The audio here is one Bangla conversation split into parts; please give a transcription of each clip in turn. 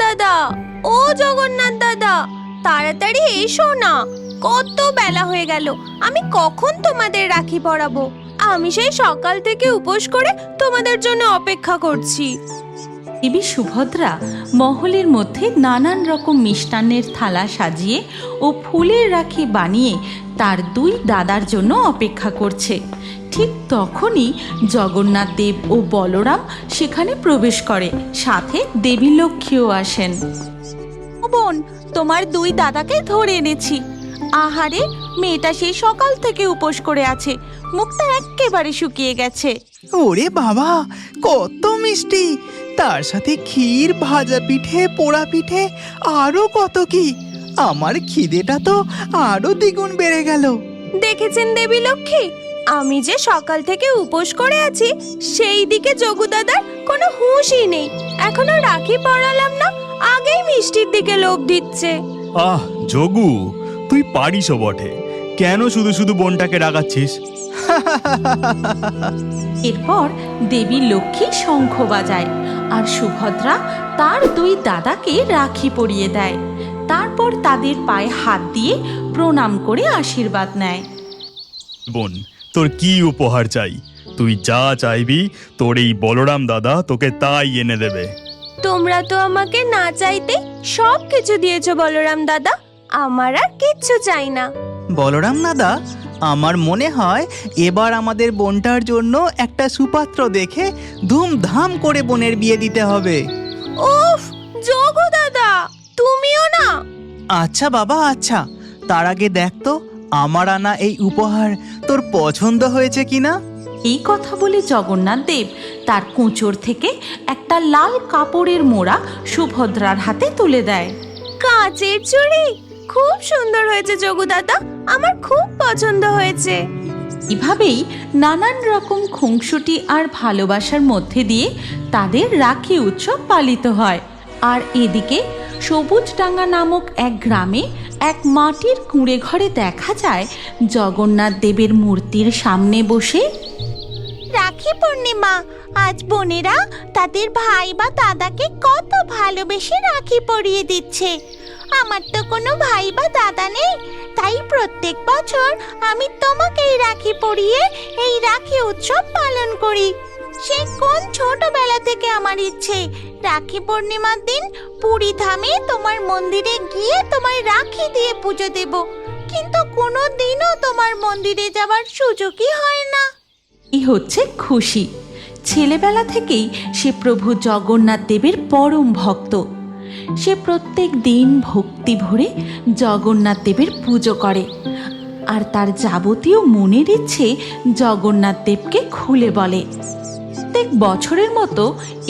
দাদা, ও জগন্নাথ দাদা, তাড়াতাড়ি এসো না। কত বেলা হয়ে গেল, আমি কখন তোমাদের রাখি পরাবো? আমি সেই সকাল থেকে উপোস করে তোমাদের জন্য অপেক্ষা করছি। দেবী সুভদ্রা মহলের মধ্যে নানান রকম মিষ্টান্নের থালা সাজিয়ে ও ফুলের রাখি বানিয়ে তার দুই দাদার জন্য অপেক্ষা করছে। ঠিক তখনই জগন্নাথ দেব ও বলরাম সেখানে প্রবেশ করে, সাথে দেবী লক্ষ্মীও আসেন। বোন, তোমার দুই দাদাকে ধরে এনেছি। আহারে, মেয়েটা সেই সকাল থেকে উপোস করে আছে, মুখটা একেবারে শুকিয়ে গেছে। ওরে বাবা, কত মিষ্টি! তার সাথে ক্ষীর, ভাজা পিঠে, পোড়া পিঠে, আরো কত কি! আমার খিদেটা তো আরো দ্বিগুণ বেড়ে গেল। দেখেছেন দেবী লক্ষ্মী, আমি যে সকাল থেকে উপোস করে আছি সেই দিকে যোগু দাদার কোনো হুঁশই নেই। এখনো রাখি পরালাম না, আগেই মিষ্টির দিকে লোভ দিচ্ছে। আহ যোগু, তুই পারিসও বটে, কেন শুধু শুধু বোনটাকে রাগাচ্ছিস? এরপর দেবী লক্ষ্মী শঙ্খ বাজায় আর সুভদ্রা তার দুই দাদাকে রাখি পরিয়ে দেয়। তারপর তাদের পায়ে হাত দিয়ে প্রণাম করে আশীর্বাদ নেয়। বোন, তোর কি উপহার চাই? তুই যা চাইবি তোর এই বলরাম দাদা তোকে তাই এনে দেবে। তোমরা তো আমাকে না চাইতে সব কিছু দিয়েছো বলরাম দাদা, আমার আর কিচ্ছু চাই না। বলরাম দাদা, আমার মনে হয় এবার আমাদের বোনটার জন্য একটা সুপাত্র দেখে ধুমধাম করে বোনের বিয়ে দিতে হবে। উফ, যোগু দাদা, তুমিও না? আচ্ছা বাবা, আচ্ছা, তার আগে দেখ তো আমার আনা এই উপহার তোর পছন্দ হয়েছে কিনা। এই কথা বলে জগন্নাথ দেব তার কোঁচর থেকে একটা লাল কাপড়ের মোড়া সুভদ্রার হাতে তুলে দেয়। কাঁচের চুড়ি, খুব সুন্দর হয়েছে যোগু দাদা, আমার খুব পছন্দ হয়েছে। এভাবেই নানান রকম খুনসুটি আর ভালোবাসার মধ্যে দিয়ে তাদের রাখি উৎসব পালিত হয়। আর এদিকে সবুজডাঙ্গা নামক এক গ্রামে এক মাটির কুঁড়ে ঘরে দেখা যায় জগন্নাথ দেবের মূর্তির সামনে বসে রাখি পূর্ণিমা, আজ বোনেরা তাদের ভাই বা দাদাকে কত ভালোবেসে রাখি পরিয়ে দিচ্ছে। আমার তো কোনো ভাই বা দাদা নেই, তাই প্রত্যেক বছর আমি তোমাকেই রাখি পরিয়ে এই রাখি উৎসব পালন করি। সে কোন ছোটবেলা থেকে আমার ইচ্ছে রাখি পূর্ণিমার দিন পুরী ধামে তোমার মন্দিরে গিয়ে তোমায় রাখি দিয়ে পুজো দেব, কিন্তু কোনো দিনও তোমার মন্দিরে যাওয়ার সুযোগই হয় না। এই হচ্ছে খুশি। ছেলেবেলা থেকেই সে প্রভু জগন্নাথ দেবের পরম ভক্ত। সে প্রত্যেক দিন ভক্তি ভরে জগন্নাথ দেবের পুজো করে আর তার যাবতীয় মনের ইচ্ছে জগন্নাথ দেবকে খুলে বলে। প্রত্যেক বছরের মতো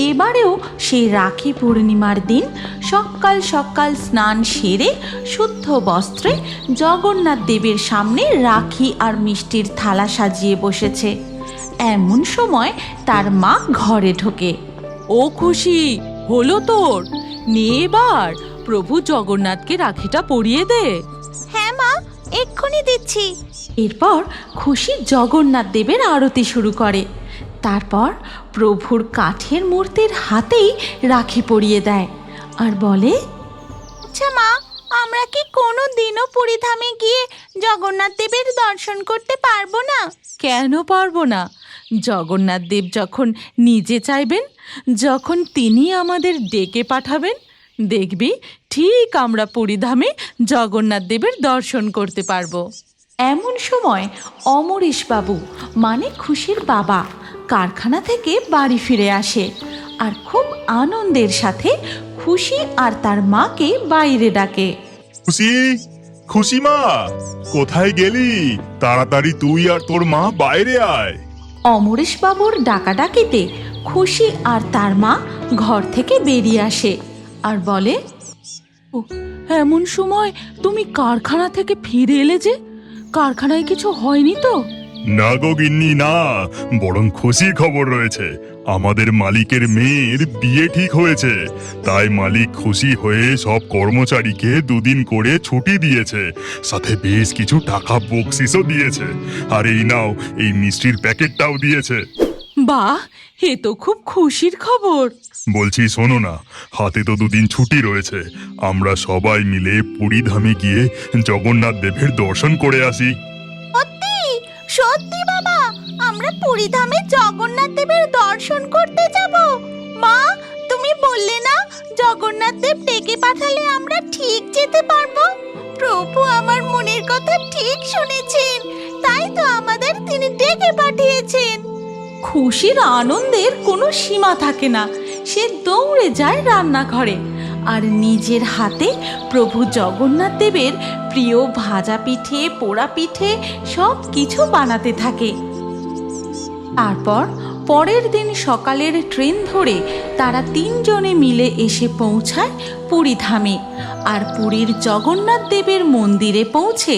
এবারেও সেই রাখি পূর্ণিমার দিন সকাল সকাল স্নান সেরে শুদ্ধ বস্ত্রে জগন্নাথ দেবের সামনে রাখি আর মিষ্টির থালা সাজিয়ে বসেছে। এমন সময় তার মা ঘরে ঢোকে। ও খুশি, হলো তোর? নে এবার প্রভু জগন্নাথকে রাখিটা পরিয়ে দে। হ্যাঁ মা, এক্ষুনি দিচ্ছি। এরপর খুশি জগন্নাথ দেবের আরতি শুরু করে। তারপর প্রভুর কাঠের মূর্তির হাতেই রাখি পরিয়ে দেয় আর বলে, আচ্ছা মা, আমরা কি কোনো দিনও পুরী ধামে গিয়ে জগন্নাথ দেবের দর্শন করতে পারবো না? কেন পারবো না? জগন্নাথ দেব যখন নিজে চাইবেন, যখন তিনি আমাদের ডেকে পাঠাবেন, দেখবি ঠিক আমরা পুরীধামে জগন্নাথ দেবের দর্শন করতে পারবো। এমন সময় অমরেশবাবু মানে খুশির বাবা কারখানা থেকে বাড়ি ফিরে আসে আর খুব আনন্দের সাথে খুশি আর তার মাকে বাইরে ডাকে। খুশি, খুশি মা, কোথায় গেলি? তাড়াতাড়ি তুই আর তোর মা বাইরে আয়। অমরেশবাবুর ডাকাডাকিতে খুশি আর তার মা ঘর থেকে বেরিয়ে আসে আর বলে, ও, এমন সময় তুমি কারখানা থেকে ফিরে এলে যে? কারখানায় কিছু হয়নি তো? না গো গিন্নি, না, বরং খুশির খবর রয়েছে। আমাদের মালিকের মেয়ের বিয়ে ঠিক হয়েছে, তাই মালিক খুশি হয়ে সব কর্মচারীকে 2 দিন করে ছুটি দিয়েছে, সাথে বেশ কিছু টাকা বকশিসও দিয়েছে। আর এই নাও, এই মিষ্টির প্যাকেটটাও দিয়েছে। বাহ, এ তো খুব খুশির খবর। বলছি শোনো না, হাতে তো দুদিন ছুটি রয়েছে, আমরা সবাই মিলে পুরীধামে গিয়ে জগন্নাথ দেবের দর্শন করে আসি। সত্যি সত্যি বাবা, আমরা পুরীধামে জগন্নাথ দেবের দর্শন করতে যাব। মা, তুমি বললে না জগন্নাথ দেব ডেকে পাঠালে আমরা ঠিক যেতে পারবো। প্রভু আমার মনের কথা ঠিক শুনেছেন, তাই তো আমাদের তিনি ডেকে পাঠিয়েছেন। খুশির আনন্দের কোনো সীমা থাকে না। সে দৌড়ে যায় রান্নাঘরে আর নিজের হাতে প্রভু জগন্নাথ দেবের প্রিয় ভাজা পিঠে, পোড়া পিঠে সব কিছু বানাতে থাকে। তারপর পরের দিন সকালের ট্রেন ধরে তারা তিনজনে মিলে এসে পৌঁছায় পুরীধামে। আর পুরীর জগন্নাথ দেবের মন্দিরে পৌঁছে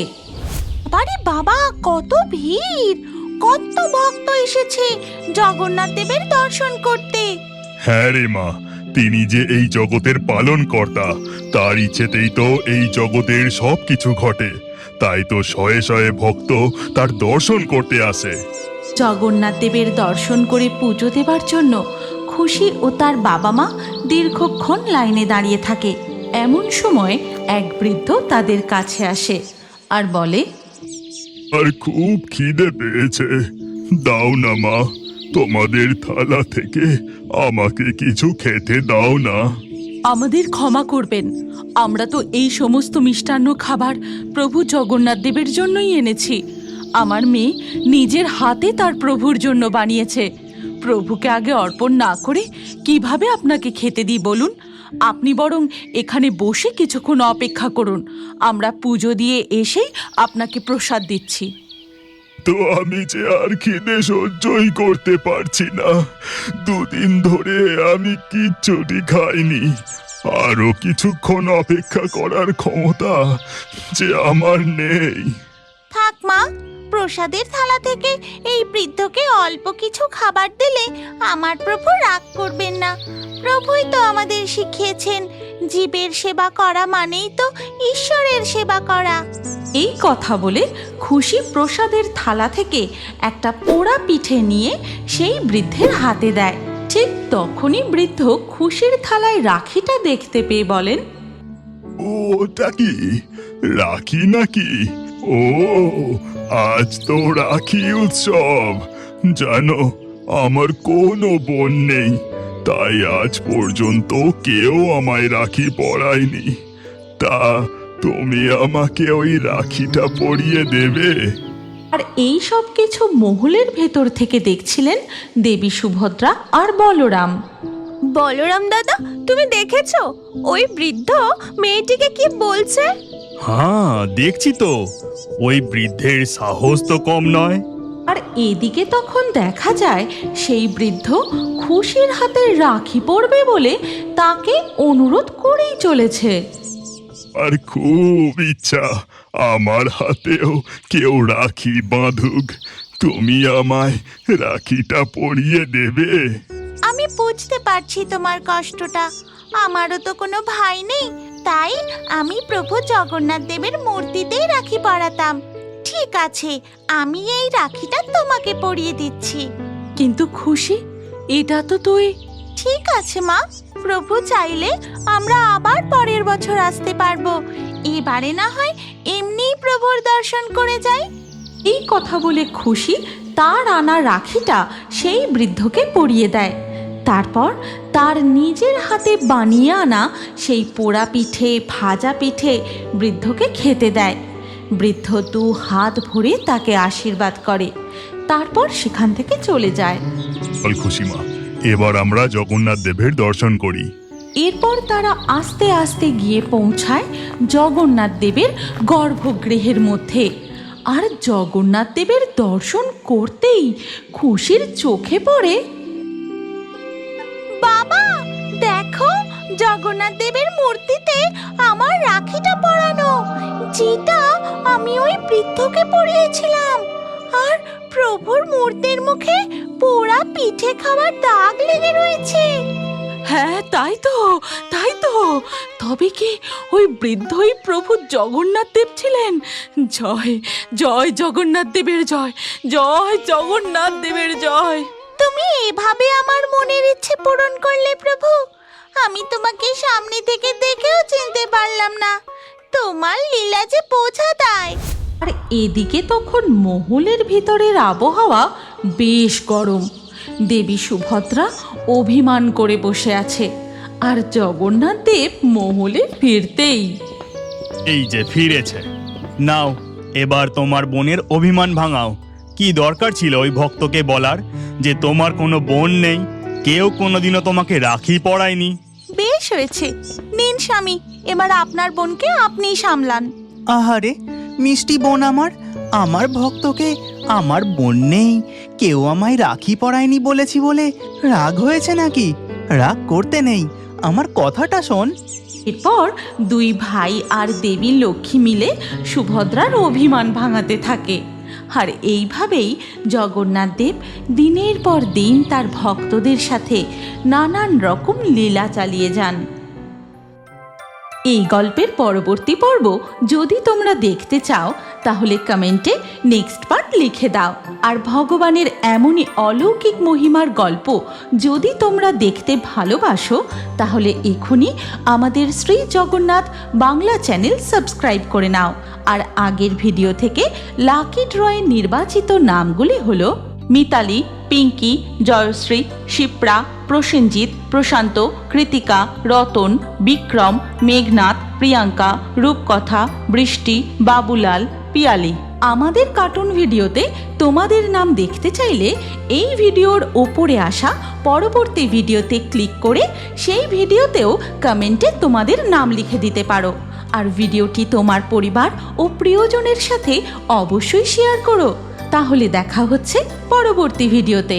আরে বাবা, কত ভিড়, কত ভক্ত এসেছে জগন্নাথ দেবের দর্শন করতে। হ্যাঁ রে মা, তিনি যে এই জগতের পালন কর্তা, তার ইচ্ছেতেই তো এই জগতের সব কিছু ঘটে। তাই তো শয়ে শয়ে ভক্ত তার দর্শন করতে আসে। জগন্নাথ দেবের দর্শন করে পুজো দেবার জন্য খুশি ও তার বাবা মা দীর্ঘক্ষণ লাইনে দাঁড়িয়ে থাকে। এমন সময় এক বৃদ্ধ তাদের কাছে আসে আর বলে, আর খুব খিদে পেয়েছে, দাও না মা, তোমাদের থালা থেকে আমাকে কিছু খেতে দাও না। আমাদের ক্ষমা করবেন, আমরা তো এই সমস্ত মিষ্টান্ন খাবার প্রভু জগন্নাথ দেবের জন্যই এনেছি। আমার মেয়ে নিজের হাতে তার প্রভুর জন্য বানিয়েছে। প্রভুকে আগে অর্পণ না করে কিভাবে আপনাকে খেতে দিই বলুন? আপনি বরং এখানে বসে কিছুক্ষণ অপেক্ষা করুন, আমরা পুজো দিয়ে এসেই আপনাকে প্রসাদ দিচ্ছি। তো আমি যে আর খিদে সহ্যই করতে পারছি না, দুদিন ধরে আমি কিচ্ছুটি খাইনি। আরো কিছুক্ষণ অপেক্ষা করার ক্ষমতা যে আমার নেই। থাক মা, প্রসাদের থালা থেকে এই বৃদ্ধকে অল্প কিছু খাবার দিলে আমার প্রভু রাগ করবেন না। প্রভুই তো আমাদের শিখিয়েছেন জীবের সেবা করা মানেই তো ঈশ্বরের সেবা করা। এই কথা বলে খুশি প্রসাদের থালা থেকে একটা পোড়া পিঠে নিয়ে সেই বৃদ্ধের হাতে দেয়। ঠিক তখনই বৃদ্ধ খুশির থালায় রাখিটা দেখতে পেয়ে বলেন, ওটা কি রাখি নাকি? ও, আজ তো রাখি উৎসব। জানো, আমার কোনো বোন নেই, তাই আজ পর্যন্ত কেউ আমায় রাখি পরায়নি। তা তুমি আমাকে ওই রাখিটা পরিয়ে দেবে? আর এই সব কিছু মহলের ভেতর থেকে দেখছিলেন দেবী সুভদ্রা আর বলরাম। বলরাম দাদা, তুমি দেখেছো ওই বৃদ্ধ মেয়েটিকে কি বলছে? হ্যাঁ, দেখছি তো, ওই বৃদ্ধের সাহস তো কম নয়। আর এদিকে তখন দেখা যায় সেই বৃদ্ধ খুশির হাতে রাখি পরবে বলে তাকে অনুরোধ করেই চলেছে। আর খুব ইচ্ছা আমার হাতেও কেউ রাখি বাঁধুক। তুমি আমায় রাখিটা পরিয়ে দেবে? আমি বুঝতে পারছি তোমার কষ্টটা। আমারও তো কোনো ভাই নেই, তাই আমি প্রভু জগন্নাথ দেবের মূর্তিতেই রাখি পরাতাম। ঠিক আছে, আমি এই রাখিটা তোমাকে পরিয়ে দিচ্ছি। কিন্তু খুশি, এটা তো তুই। ঠিক আছে মা, প্রভু চাইলে আমরা আবার পরের বছর আসতে পারবো। এবারে না হয় এমনিই প্রভুর দর্শন করে যাই। এই কথা বলে খুশি তার আনা রাখিটা সেই বৃদ্ধকে পরিয়ে দেয়। তারপর তার নিজের হাতে বানিয়ে আনা সেই পোড়া পিঠে, ভাজা পিঠে বৃদ্ধকে খেতে দেয়। বৃদ্ধ দু হাত ভরে তাকে আশীর্বাদ করে, তারপর সেখান থেকে চলে যায়। চল খুশি মা, এবার আমরা জগন্নাথ দেবের দর্শন করি। এরপর তারা আস্তে আস্তে গিয়ে পৌঁছায় জগন্নাথ দেবের গর্ভগৃহের মধ্যে। আর জগন্নাথ দেবের দর্শন করতেই খুশির চোখে পড়ে, বাবা দেখো, জগন্নাথ দেবের মূর্তিতে আমার রাখিটা পরানো, যেটা আমি ওই বৃদ্ধকে পরিয়েছিলাম। আর প্রভুর মূর্তির মুখে পোড়া পিঠে খাওয়ার দাগ লেগে রয়েছে। হ্যাঁ, তাই তো, তাই তো। তবে কি ওই বৃদ্ধই প্রভু জগন্নাথ দেব ছিলেন? জয় জয় জগন্নাথ দেবের জয়, জয় জগন্নাথ দেবের জয়। তুমি এভাবে আমার মনের ইচ্ছে পূরণ করলে প্রভু। আমি তোমাকে সামনে থেকে দেখেও চিনতে পারলাম না। তোমার লীলা যে বোঝা দেয়। আর এদিকে তখন মহলের ভিতরের আবহাওয়া বেশ গরম। দেবী সুভদ্রা অভিমান করে বসে আছে, আর জগন্নাথ দেব মহলে ফিরতেই এই যে ফিরেছে, নাও এবার তোমার বোনের অভিমান ভাঙাও। কি দরকার ছিল ওই ভক্তকে বলার যে তোমার কোনো বোন নেই, কেউ কোনোদিনও তোমাকে রাখি পরায়নি? বেশ হয়েছে, নিন স্বামী, এবার আপনার বোনকে আপনিই সামলান। আহারে মিষ্টি বোন আমার, আমার ভক্তকে আমার বোন নেই, কেউ আমায় রাখি পরায়নি বলেছি বলে রাগ হয়েছে নাকি? রাগ করতে নেই, আমার কথাটা শোন। এরপর দুই ভাই আর দেবী লক্ষ্মী মিলে সুভদ্রার অভিমান ভাঙাতে থাকে। আর এইভাবেই জগন্নাথ দেব দিনের পর দিন তার ভক্তদের সাথে নানান রকম লীলা চালিয়ে যান। এই গল্পের পরবর্তী পর্ব যদি তোমরা দেখতে চাও তাহলে কমেন্টে নেক্সট পার্ট লিখে দাও। আর ভগবানের এমনই অলৌকিক মহিমার গল্প যদি তোমরা দেখতে ভালোবাসো তাহলে এখনই আমাদের শ্রী জগন্নাথ বাংলা চ্যানেল সাবস্ক্রাইব করে নাও। আর আগের ভিডিও থেকে লাকি ড্রয়ে নির্বাচিত নামগুলি হলো মিতালি, পিঙ্কি, জয়শ্রী, শিপ্রা, প্রসেনজিৎ, প্রশান্ত, কৃতিকা, রতন, বিক্রম, মেঘনাথ, প্রিয়াঙ্কা, রূপকথা, বৃষ্টি, বাবুলাল, পিয়ালি। আমাদের কার্টুন ভিডিওতে তোমাদের নাম দেখতে চাইলে এই ভিডিওর ওপরে আসা পরবর্তী ভিডিওতে ক্লিক করে সেই ভিডিওতেও কমেন্টে তোমাদের নাম লিখে দিতে পারো। আর ভিডিওটি তোমার পরিবার ও প্রিয়জনের সাথে অবশ্যই শেয়ার করো। তাহলে দেখা হচ্ছে পরবর্তী ভিডিওতে।